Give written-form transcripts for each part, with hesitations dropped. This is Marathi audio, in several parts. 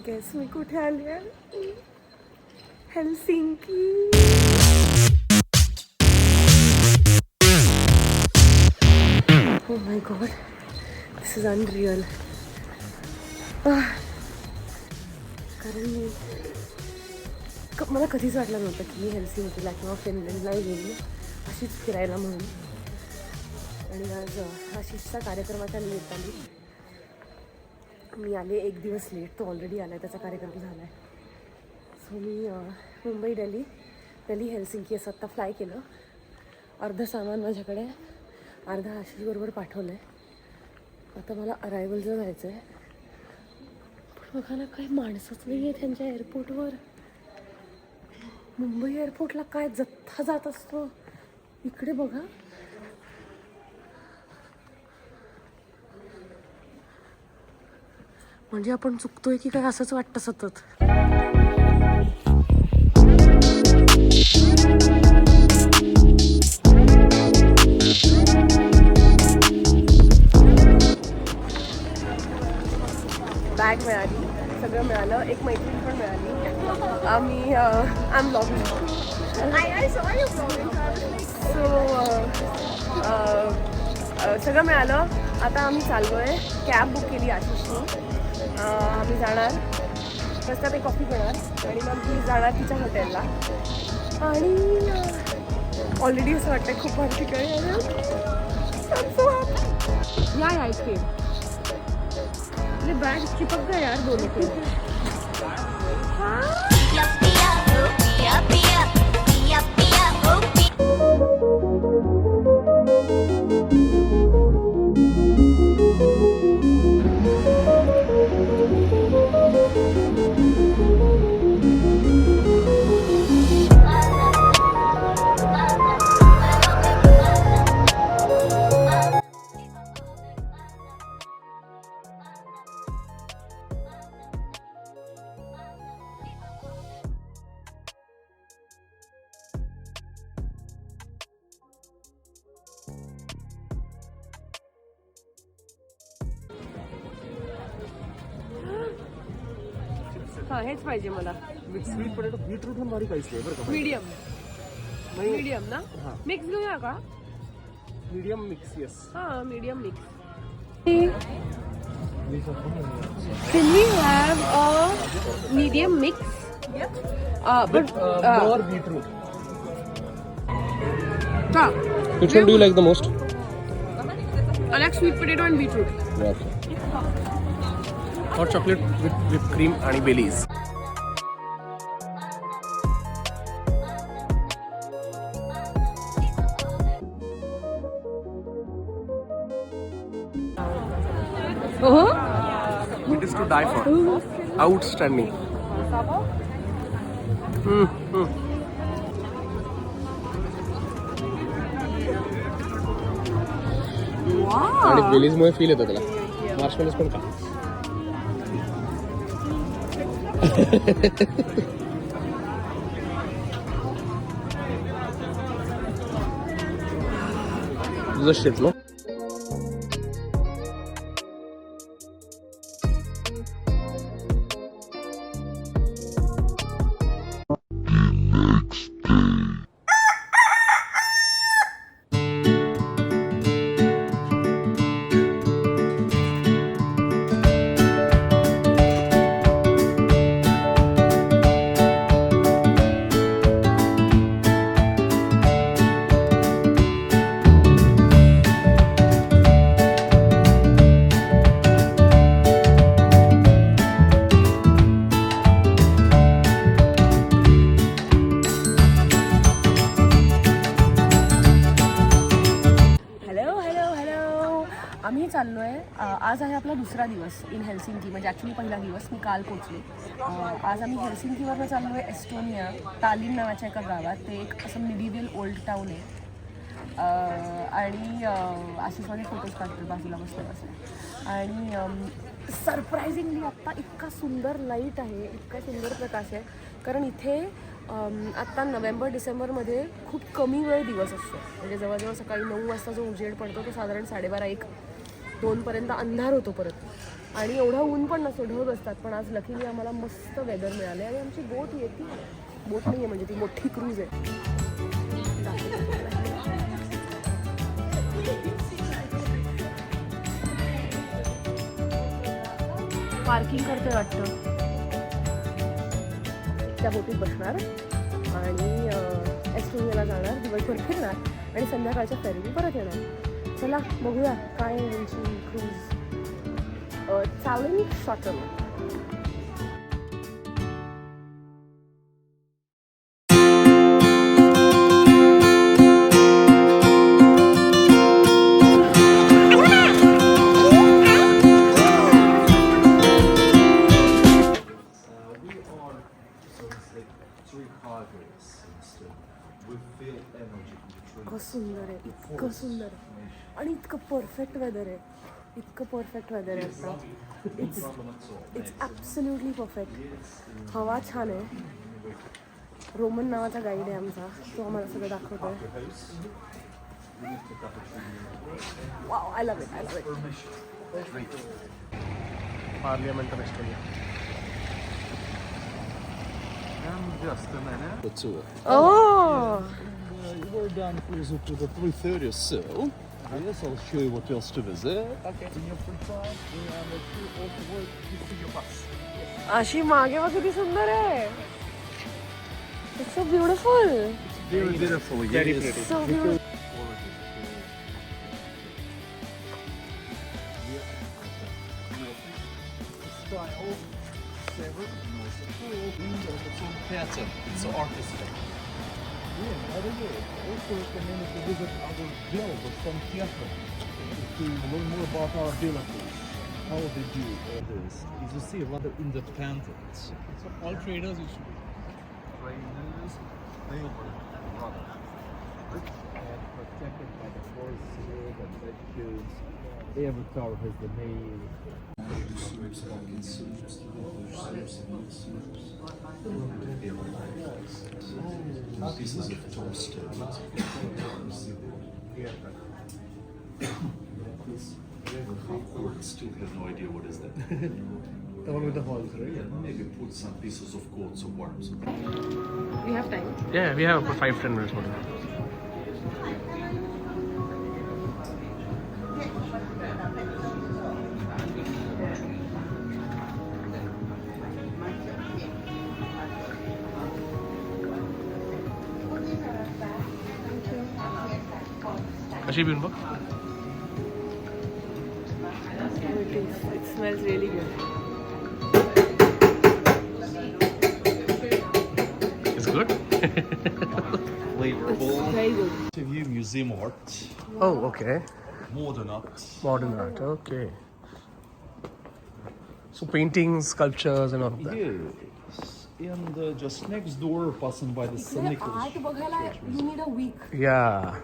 गेस मी कुठे आली आहे? Helsinki. Oh my god, this is unreal. कारण मला कधीच वाटलं नव्हतं की मी हेलसिंकीला किंवा फिनलंडला येईल अशीच फिरायला म्हणून. आणि आज आशिषचा कार्यक्रमाच्या निमित्ताने मी आले 1 दिवस लेट. तो ऑलरेडी आला आहे, त्याचा कार्यक्रम झाला आहे. सो मी मुंबई दिल्ली हेलसिंकी असं आत्ता फ्लाय केलं. अर्धं सामान माझ्याकडे, अर्धा आशिषबरोबर पाठवलं आहे. आता मला अरायवलचं जायचं आहे. पण बघा ना, काही माणसंच नाही आहे त्यांच्या एअरपोर्टवर. मुंबई एअरपोर्टला काय जत्था जात असतो. इकडे बघा, म्हणजे आपण चुकतोय की काय असंच वाटतं सतत. बॅग मिळाली, सगळं मिळालं. एक मैत्रीण पण मिळाली. आम्ही आम ब्लॉगिंग. सगळं मिळालं. आता आम्ही चाललो आहे. कॅब बुक केली आशिषनी. आम्ही जाणार रस्त्यात एक कॉफी पिणार आणि मग ती जाणार तिच्या हॉटेलला. आणि ऑलरेडी असं वाटतं खूप भारी ठिकाणी या इथे. बॅग चिपक गया यार दोनों के. हां, हेच पाहिजे मला. स्वीट पोटॅटो बीटरूट पण बारीक आहे बरं का. मीडियम ना. मिक्स घेऊया का? Medium mix. यस. हां, medium mix. Can we have a medium mix? But more beetroot. Which one do you like the most? I like sweet potato and beetroot. Okay. Hot chocolate with whipped cream and Baileys. It is to die for. Outstanding. आणि बेलीज मुळे फील येतो त्याला. मार्शमेलोज पण खा. तुझं शिट नो. आम्ही चाललो आहे. आज आहे आपला दुसरा दिवस इन हेलसिंकी. म्हणजे ॲक्च्युली पहिला दिवस. मी काल पोचले. आज आम्ही हेलसिंकीवरनं चाललो आहे एस्टोनिया, तालीन नावाच्या एका गावात. ते एक असं मिडिव्हियल ओल्ड टाऊन आहे. आणि आशिषमध्ये फोटोज काढतो बाजूला बसल्या. आणि सरप्रायझिंगली आत्ता इतका सुंदर लाईट आहे, इतका सुंदर प्रकाश आहे. कारण इथे आत्ता नोव्हेंबर डिसेंबरमध्ये खूप कमी वेळ दिवस असतो. म्हणजे जवळजवळ सकाळी 9 वाजता जो उजेड पडतो तो साधारण 12:30-1 2पर्यंत अंधार होतो परत आणि एवढा ऊन पण नसतो, ढग असतात. पण आज लकीली आम्हाला मस्त वेदर मिळाले आणि आमची बोट येते. बोट नाही आहे म्हणजे ती मोठी क्रूज आहे. पार्किंग करते वाटतं. त्या बोटीत बसणार आणि एस्टोनियाला जाणार, दिवसभर फिरणार आणि संध्याकाळच्या फेरीने परत येणार. चला बघूया काय यांची क्रूज ट्रॅव्हलिंग शॉर्टर. इतकं सुंदर आहे, इतकं सुंदर आहे आणि इतकं परफेक्ट वेदर आहे, इतकं परफेक्ट वेदर आहे आता. It's absolutely perfect. हवा छान आहे. रोमन नावाचा गाईड आहे आमचा, तो आम्हाला सगळं दाखवतो आहे. Wow, I love it, I love it. Parliament of Australia. The tour. Oh, We're down closer to the 3:30 or so. Yes, I'll show you what else to visit. Okay. In your free time, we have a tour of the world to see your bus. अशी मागे बघ किती सुंदर आहे. It's so beautiful. Very beautiful. Very yes. pretty. So beautiful. Style, favorite, pattern. It's an artistry. Yeah, by the way, also recommend to visit our village from theater to learn more about our villages, how they do all this. As you see, rather independent. So all traders you should. Trainers, they were rather and protected by the forest shield and red coats. Every tower has the name. Pieces of tombstone. Still have no idea what is that. The one with the holes, right? Yeah, maybe put some pieces of goats or worms. We have time. Yeah, we have about 5-10 minutes more. कशी बिन बघ. It smells really good. It's good. Flavorful. Very good. View museum art, Oh, okay. modern art. Modern art. Okay. So paintings, sculptures, and all of that. Yes. And just next door, passing by the St. Nicholas. Art बघायला you need a week. Yeah.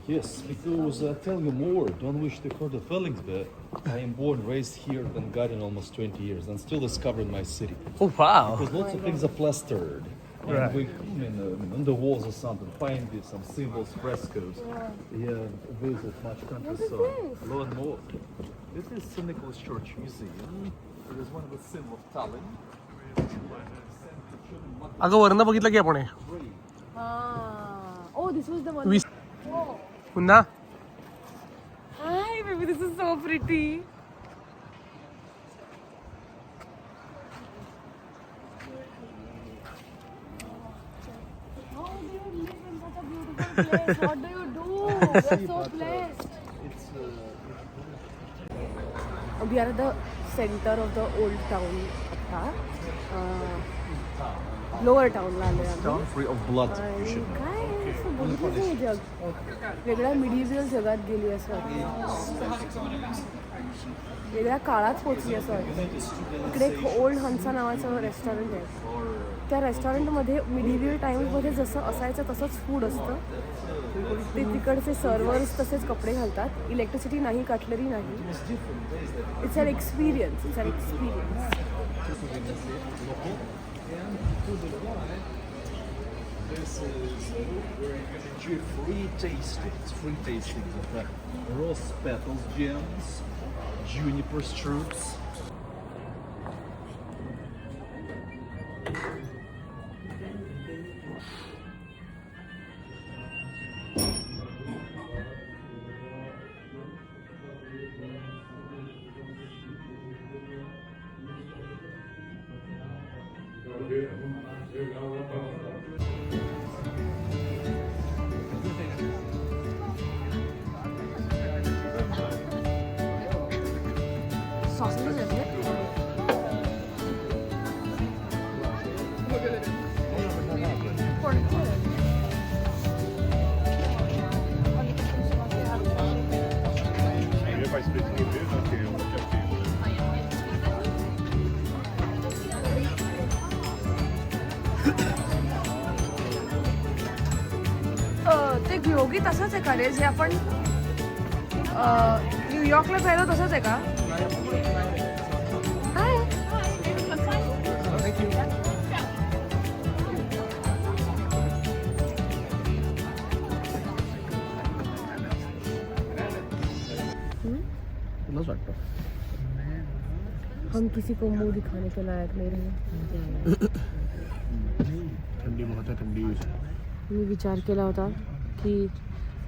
Yes, because tell you more, don't wish to hurt the feelings, but I am born, raised here, been guiding almost 20 years, and still discovering my city. Oh wow. Because lots of things are plastered. And Right. we, on the walls or something, find these, some symbols, frescoes. Yeah, visit much countryside. Learn more. This is St. Nicholas Church Museum. It is one of the symbols of Tallinn. अगं वरनं बघितलं की आपण हे. Oh, this was the one. वीस पुन्हा Hi, baby, this is so pretty. How do you live in such a beautiful place? What do you do? We're so blessed. It's We are at the center of the old town आता. लोअर टाउनला आलोय आम्ही. town free of blood. आणि काय आहे, असं बघितलंच नाही जग. वेगळ्या मिडिव्हिअल जगात गेली असं वाटतं. वेगळ्या काळात पोचली असं वाटतं. इकडे एक ओल्ड हंसा नावाचं रेस्टॉरंट आहे. त्या रेस्टॉरंटमध्ये मिडिव्हिअल टाईम्समध्ये जसं असायचं तसंच फूड असतं. ते तिकडचे सर्वर्स तसेच कपडे घालतात. इलेक्ट्रिसिटी नाही, कटलरी नाही. It's an experience. It's an experience. This is where you're gonna enjoy free tastings of the rose petals gems. juniper struts. Sauces आहेत ते ग्योगी तसंच आहे का रे जे आपण न्यूयॉर्कला खायला तसंच आहे का? तुलाच वाटतं हम किसी को मुंह दिखाने के लायक नहीं रहे. थंडी बहुत आहे थंडी. मी विचार केला होता की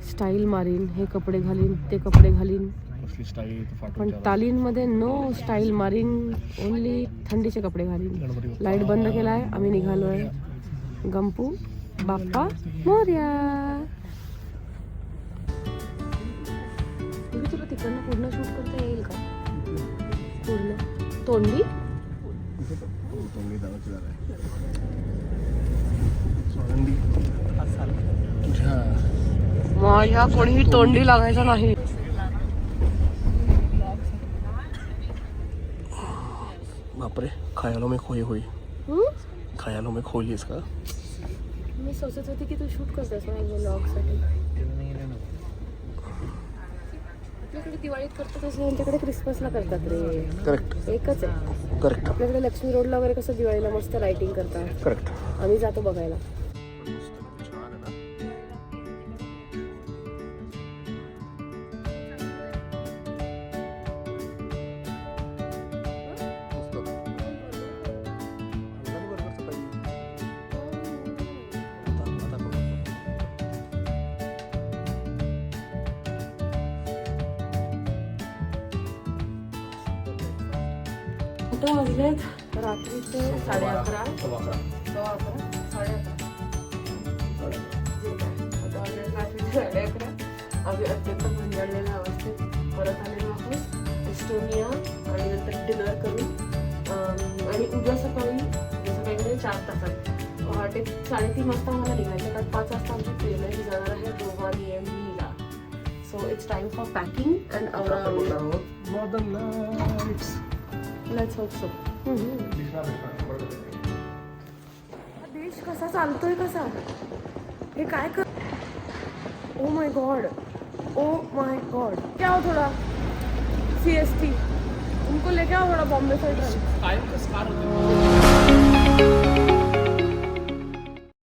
स्टाईल मारीन, हे कपडे घालीन, ते कपडे घालीन, कसली स्टाईल पण तालीनमध्ये नो स्टाईल मारीन, ओनली थंडीचे कपडे घालीन. लाईट बंद केलाय, आम्ही निघालोय. गंपू बाप्पा मोरया. तुला तिकडनं पूर्ण शूट करता येईल का? पूर्ण तोंडी माझ्या कोणीही तोंडी लागायचं नाही. बापरे, खायालो में खोई हुई. खायालो में खोली इसका. मी सोचत होती की तू शूट करतेस ना एक व्लॉगसाठी. आपल्याकडे दिवाळीत करतात तसं यांच्याकडे क्रिसमसला करतात रे. करेक्ट एकच आहे. करेक्ट आपल्याकडे लक्ष्मी रोडला वगैरे कसं दिवाळीला मस्त लाइटिंग करतात. करेक्ट. आम्ही जातो बघायला. आता वाजलेत रात्रीचे 11:30. 11:30. आम्ही अत्यंत भंजाळलेल्या अवस्थेत परत आलेलो आहोत एस्टोनिया आणि नंतर डिनर करून आणि उद्या सकाळी म्हणजे 4 तासात पहाटे 3:30 वाजता मला निघायचं. कारण 5 वाजता आमची ट्रेन आहे, ती जाणार आहे रोवानिएमीला. So it's time for packing and let's hope so. देश कसा चालतोय कसा हे काय कर. Oh my god, oh my god. क्या हो थोड़ा CST उनको लेके आओ थोड़ा बॉम्बे साइड.